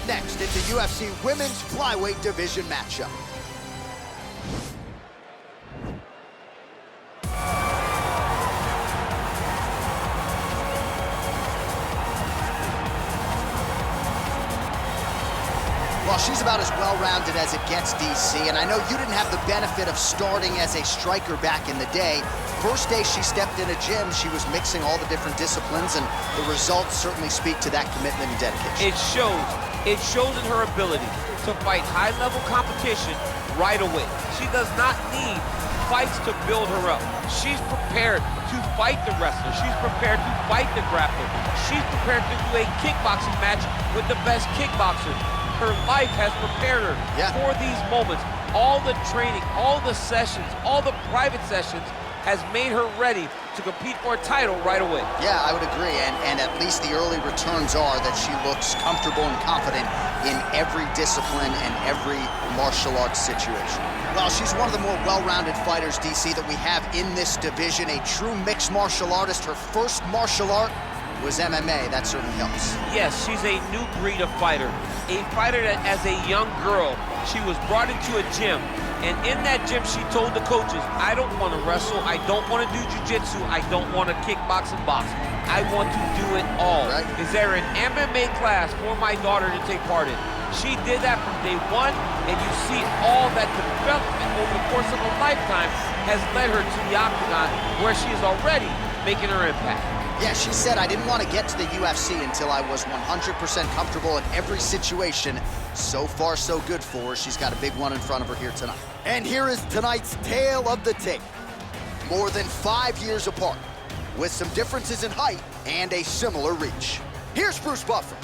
next, it's a UFC Women's Flyweight Division matchup. Well, she's about as well-rounded as it gets, DC, and I know you didn't have the benefit of starting as a striker back in the day. First day she stepped in a gym, she was mixing all the different disciplines, and the results certainly speak to that commitment and dedication. It shows. It shows in her ability to fight high-level competition right away. She does not need fights to build her up. She's prepared to fight the wrestler. She's prepared to fight the grappler. She's prepared to do a kickboxing match with the best kickboxers. Her life has prepared her for these moments. All the training, all the sessions, all the private sessions has made her ready to compete for a title right away. Yeah, I would agree, and at least the early returns are that she looks comfortable and confident in every discipline and every martial arts situation. Well, she's one of the more well-rounded fighters, DC, that we have in this division, a true mixed martial artist. Her first martial art was MMA. That certainly helps. Yes, she's a new breed of fighter. A fighter that, as a young girl, she was brought into a gym, and in that gym, she told the coaches, I don't want to wrestle, I don't want to do jiu-jitsu, I don't want to kickbox and box. I want to do it all. Right. Is there an MMA class for my daughter to take part in? She did that from day one, and you see all that development over the course of a lifetime has led her to the octagon, where she is already making her impact. Yeah, she said, I didn't want to get to the UFC until I was 100% comfortable in every situation. So far, so good for her. She's got a big one in front of her here tonight. And here is tonight's tale of the tape. More than 5 years apart, with some differences in height and a similar reach. Here's Bruce Buffer.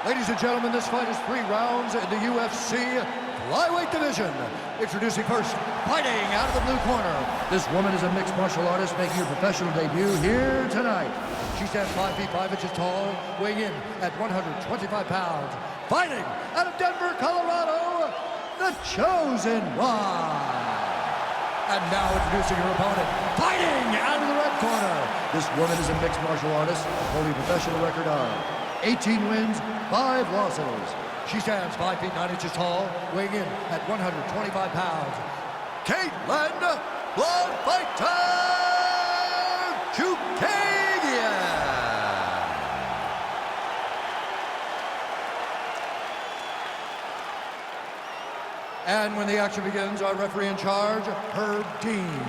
Ladies and gentlemen, this fight is 3 rounds in the UFC Flyweight Division. Introducing first, fighting out of the blue corner. This woman is a mixed martial artist making her professional debut here tonight. She stands 5 feet 5 inches tall, weighing in at 125 pounds. Fighting out of Denver, Colorado, the Chosen One. And now introducing her opponent, fighting out of the red corner. This woman is a mixed martial artist, holding a professional record of 18 wins, 5 losses. She stands 5 feet 9 inches tall, weighing in at 125 pounds. Katlyn "Blood Fighter" Chookagian. And when the action begins, our referee in charge, Herb Dean.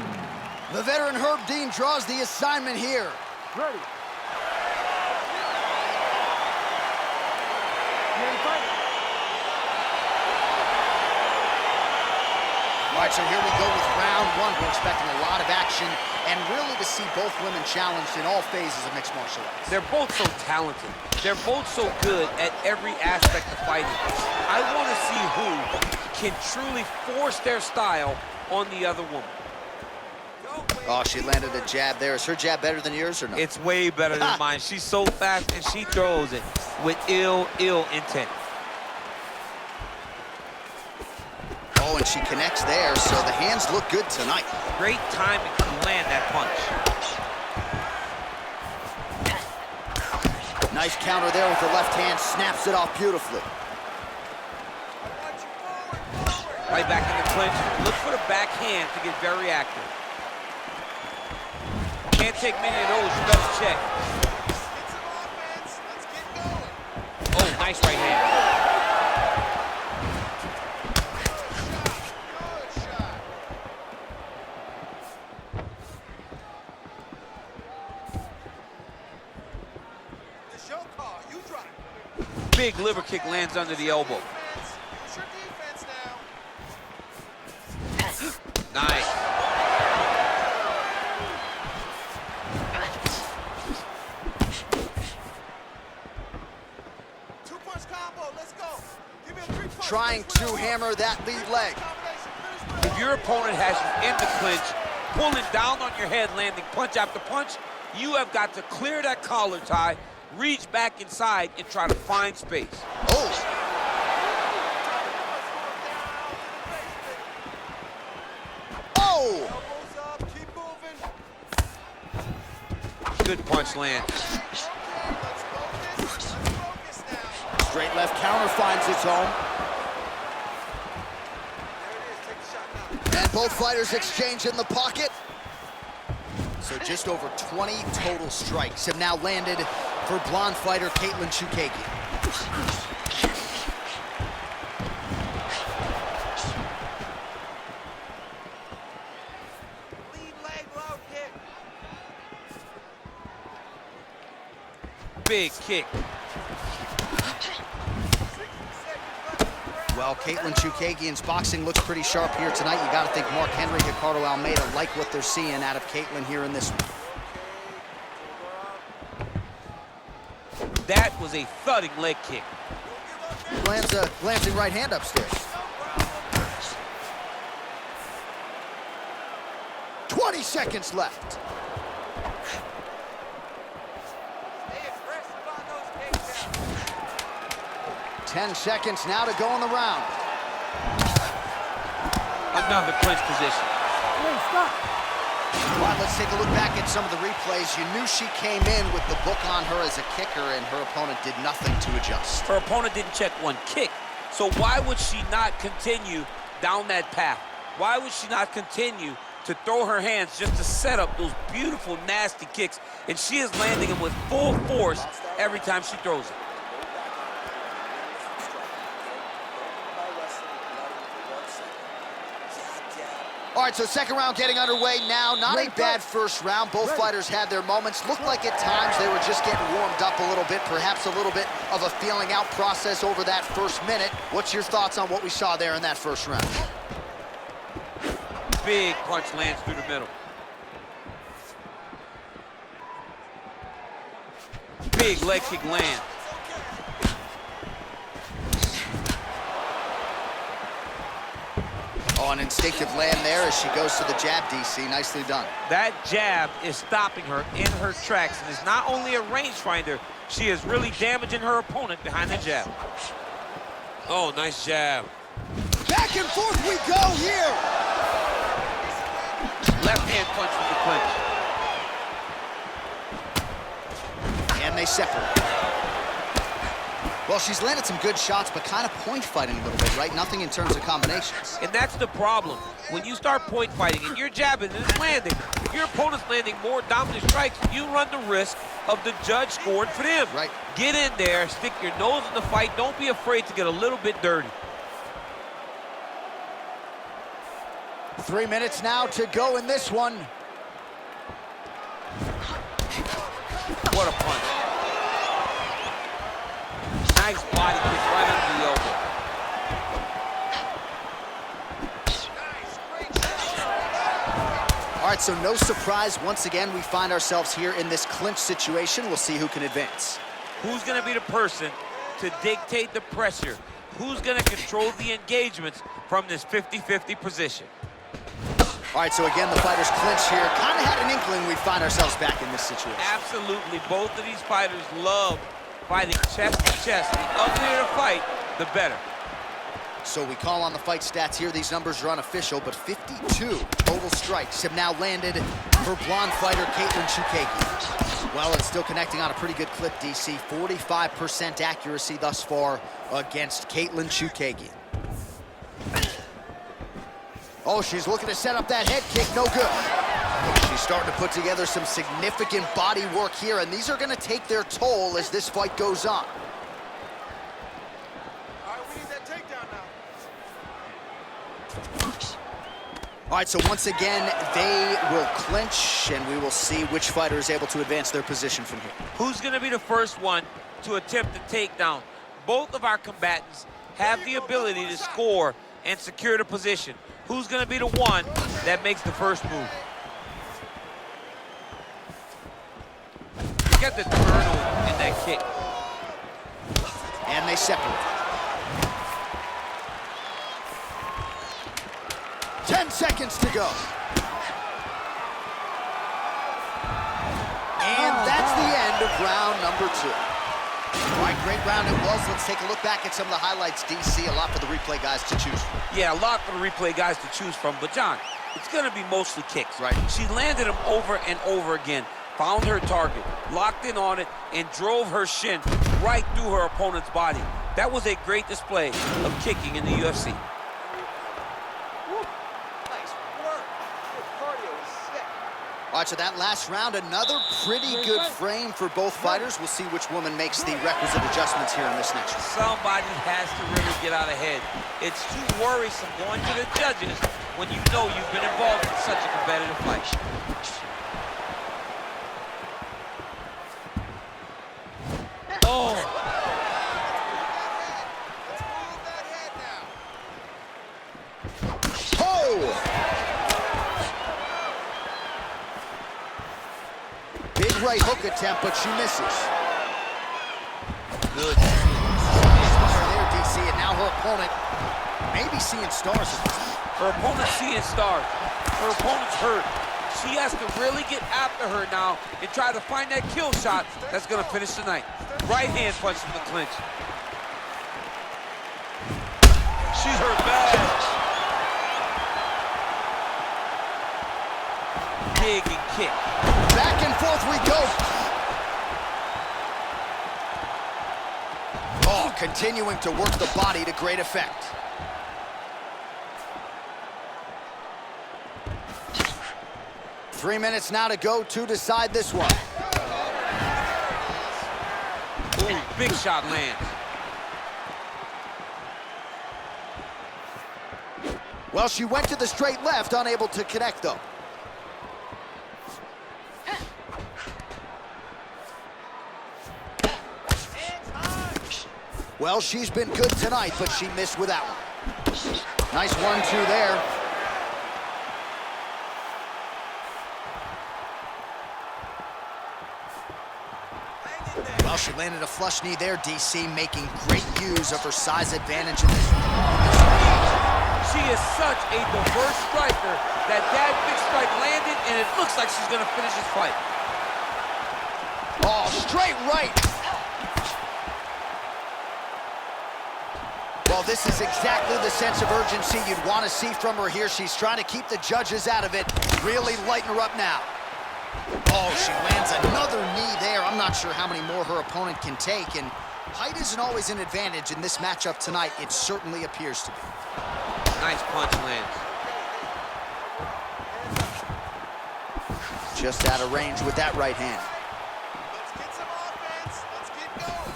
The veteran Herb Dean draws the assignment here. Ready. All right, so here we go with round 1. We're expecting a lot of action and really to see both women challenged in all phases of mixed martial arts. They're both so talented. They're both so good at every aspect of fighting. I want to see who can truly force their style on the other woman. Oh, she landed a jab there. Is her jab better than yours or no? It's way better than mine. She's so fast and she throws it with ill intent. Oh, and she connects there, so the hands look good tonight. Great timing to land that punch. Nice counter there with the left hand, snaps it off beautifully. Right back in the clinch. Look for the backhand to get very active. Can't take many of those, you better check. Oh, nice right hand. Big liver kick lands under the elbow. Nice. Two-punch combo, let's go. Give me a 3-punch. Trying to hammer that lead leg. If your opponent has you in the clinch, pulling down on your head, landing punch after punch, you have got to clear that collar tie, reach back inside, and try to find space. Oh! Oh! Good punch land. Straight left counter finds its home. And both fighters exchange in the pocket. So just over 20 total strikes have now landed for blonde fighter Katlyn Chookagian. Lead leg low kick. Big kick. Well, Katlyn Chookagian's boxing looks pretty sharp here tonight. You got to think Mark Henry, Ricardo Almeida like what they're seeing out of Katlyn here in this one. That was a thudding leg kick. Lands a glancing right hand upstairs. 20 seconds left. Stay aggressive on those takedowns. 10 seconds now to go in the round. Another clinch position. All right, let's take a look back at some of the replays. You knew she came in with the book on her as a kicker, and her opponent did nothing to adjust. Her opponent didn't check one kick. So why would she not continue down that path? Why would she not continue to throw her hands just to set up those beautiful, nasty kicks? And she is landing them with full force every time she throws it. All right, so second round getting underway now. Not a bad first round. Both fighters had their moments. Looked like at times they were just getting warmed up a little bit, perhaps a little bit of a feeling out process over that first minute. What's your thoughts on what we saw there in that first round? Big punch lands through the middle. Big leg kick lands. Oh, an instinctive land there as she goes to the jab, DC. Nicely done. That jab is stopping her in her tracks, and is not only a rangefinder, she is really damaging her opponent behind the jab. Oh, nice jab. Back and forth we go here. Left hand punch with the clinch. And they separate. Well, she's landed some good shots, but kind of point fighting a little bit, right? Nothing in terms of combinations. And that's the problem. When you start point fighting and you're jabbing and it's landing, if your opponent's landing more dominant strikes, you run the risk of the judge scoring for them. Right. Get in there, stick your nose in the fight. Don't be afraid to get a little bit dirty. 3 minutes now to go in this one. What a punch. Nice body kick right under the elbow. All right, so no surprise. Once again, we find ourselves here in this clinch situation. We'll see who can advance. Who's going to be the person to dictate the pressure? Who's going to control the engagements from this 50-50 position? All right, so again, the fighters clinch here. Kind of had an inkling we'd find ourselves back in this situation. Absolutely. Both of these fighters love fighting chest to chest. The uglier the fight, the better. So we call on the fight stats here. These numbers are unofficial, but 52 total strikes have now landed for blonde fighter Katlyn Chookagian. Well, it's still connecting on a pretty good clip, DC. 45% accuracy thus far against Katlyn Chookagian. Oh, she's looking to set up that head kick. No good. She's starting to put together some significant body work here, and these are going to take their toll as this fight goes on. All right, we need that takedown now. All right, so once again, they will clinch, and we will see which fighter is able to advance their position from here. Who's going to be the first one to attempt the takedown? Both of our combatants have the ability to score and secure the position. Who's going to be the one that makes the first move? Look at the turn in that kick. And they separate. 10 seconds to go. And that's the end of round number 2. All right, great round it was. Let's take a look back at some of the highlights, DC. A lot for the replay guys to choose from. Yeah, a lot for the replay guys to choose from. But, John, it's going to be mostly kicks. Right. She landed them over and over again, found her target, locked in on it, and drove her shin right through her opponent's body. That was a great display of kicking in the UFC. Nice work. Your cardio is sick. All right, so that last round, another pretty good frame for both fighters. We'll see which woman makes the requisite adjustments here in this next round. Somebody has to really get out ahead. It's too worrisome going to the judges when you know you've been involved in such a competitive fight. Oh! Let's move that head now. Oh! Big right hook attempt, but she misses. Good. Fire there, DC, and now her opponent maybe seeing stars at this point. Her opponent's seeing stars. Her opponent's hurt. She has to really get after her now and try to find that kill shot that's going to finish the night. Right hand punch from the clinch. She's hurt bad. Big and kick. Back and forth we go. Oh, continuing to work the body to great effect. Three minutes now to go to decide this one. Ooh, big shot lands. Well, she went to the straight left, unable to connect though. Well, she's been good tonight, but she missed with that one. Nice 1-2 there. Well, she landed a flush knee there, DC, making great use of her size advantage in this. She is such a diverse striker that big strike landed, and it looks like she's going to finish this fight. Oh, straight right. Well, this is exactly the sense of urgency you'd want to see from her here. She's trying to keep the judges out of it, really lighten her up now. Oh, she lands another knee there. I'm not sure how many more her opponent can take, and height isn't always an advantage in this matchup tonight. It certainly appears to be. Nice punch lands. Just out of range with that right hand. Let's get some offense. Let's get going.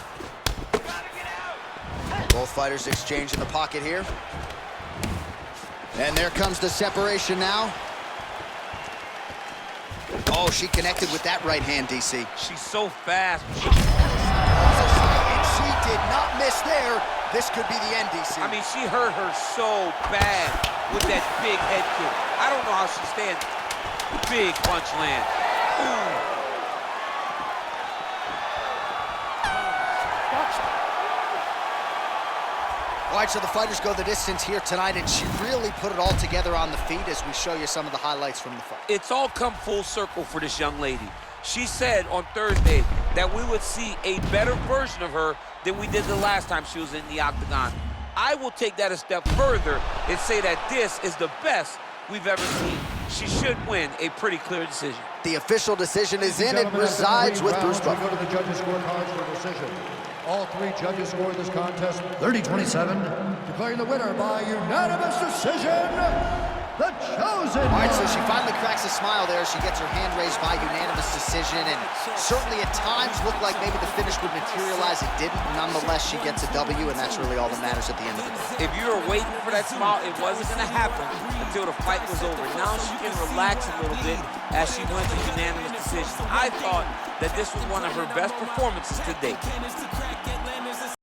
Gotta get out. Both fighters exchange in the pocket here. And there comes the separation now. Oh, she connected with that right hand, DC. She's so fast. And she did not miss there. This could be the end, DC. I mean, she hurt her so bad with that big head kick. I don't know how she stands. Big punch land. Ooh. All right, so the fighters go the distance here tonight, and she really put it all together on the feet as we show you some of the highlights from the fight. It's all come full circle for this young lady. She said on Thursday that we would see a better version of her than we did the last time she was in the octagon. I will take that a step further and say that this is the best we've ever seen. She should win a pretty clear decision. The official decision is in. It resides with Bruce Buffer. Go to the judges' scorecards for decision. All three judges scored this contest 30-27, declaring the winner by unanimous decision, the chosen All right, so one. she finally cracks a smile there. She gets her hand raised by unanimous decision, and certainly at times looked like maybe the finish would materialize. It didn't. Nonetheless, she gets a W, and that's really all that matters at the end of the day. If you were waiting for that smile, it wasn't going to happen until the fight was over. Now she can relax a little bit as she went to unanimous decision. I thought that this was one of her best performances to date.